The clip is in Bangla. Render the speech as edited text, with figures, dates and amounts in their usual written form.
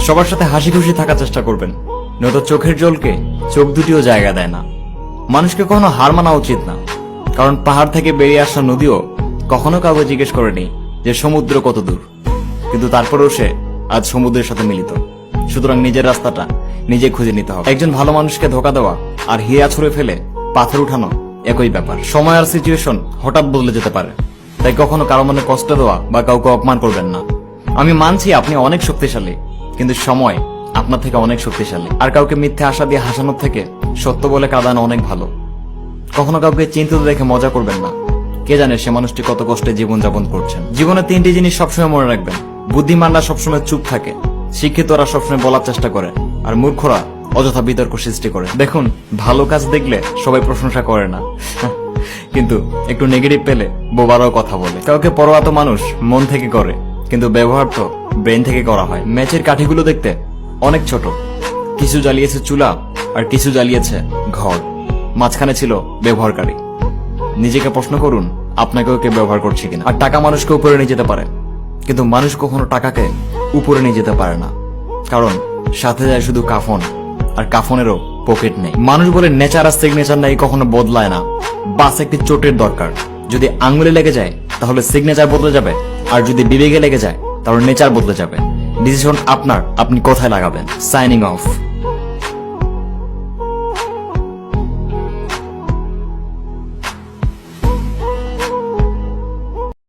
সবার সাথে হাসি খুশি থাকার চেষ্টা করবেন, নয়তো চোখের জলকে চোখ দুটিও জায়গা দেয় না। মানুষকে কখনো হার মানা উচিত না, কারণ পাহাড় থেকে বেরিয়ে আসা নদীও কখনো কাউকে জিজ্ঞেস করেনি যে সমুদ্র কত দূর, কিন্তু তারপরেও সে আজ সমুদ্রের সাথে মিলিত। সুতরাং নিজের রাস্তাটা নিজে খুঁজে নিতে হবে। একজন ভালো মানুষকে ধোকা দেওয়া আর হিয়া ছুঁড়ে ফেলে পাথর উঠানো একই ব্যাপার। সময় আর সিচুয়েশন হঠাৎ বদলে যেতে পারে, তাই কখনো কারো মনে কষ্ট দেওয়া বা কাউকে অপমান করবেন না। আমি মানছি আপনি অনেক শক্তিশালী, কিন্তু সময় আপনার থেকে অনেক শক্তিশালী। আর কাউকে মিথ্যে আশা দিয়ে হাসানোর থেকে সত্য বলে কাঁদানো অনেক ভালো। কখনো কাউকে চিন্তিত দেখে মজা করবেন না, কে জানে সে মানুষটি কত কষ্টে জীবনযাপন করছেন। জীবনে 3টি জিনিস সবসময় মনে রাখবেন: বুদ্ধিমানরা সবসময় চুপ থাকে, শিক্ষিতরা সবসময় বলার চেষ্টা করে, আর মূর্খরা অযথা বিতর্ক সৃষ্টি করে। দেখুন, ভালো কাজ দেখলে সবাই প্রশংসা করে না, কিন্তু একটু নেগেটিভ পেলে বোবারাও কথা বলে। কাউকে পরোয়া তো মানুষ মন থেকে করে, কিন্তু ব্যবহার তো ব্রেন থেকে করা হয়। ম্যাচের কাঠিগুলো দেখতে অনেক ছোট, কিছু জ্বালিয়েছে চুলা আর কিছু জ্বালিয়েছে ঘর, মাঝখানে ছিল ব্যবহারকারী। নিজেকে প্রশ্ন করুন, আপনাকেও কে ব্যবহার করছে কিনা। আর টাকা মানুষকে উপরে নিয়ে যেতে পারে, কিন্তু মানুষ কখনো টাকাকে উপরে নিয়ে যেতে পারে না, কারণ সাথে যায় শুধু কাফন, আর কাফনেরও পকেট নেই। মানুষ বলে নেচার আর সিগনেচার নাই কখনো বদলায় না, বাস একটি চোটের দরকার। যদি আঙ্গুলে লেগে যায় তাহলে সিগনেচার বদলে যাবে, আর যদি বিবেকে লেগে যায় তাহলে নেচার বদলে যাবে। ডিসিশন আপনার, আপনি কোথায় লাগাবেন। Signing off.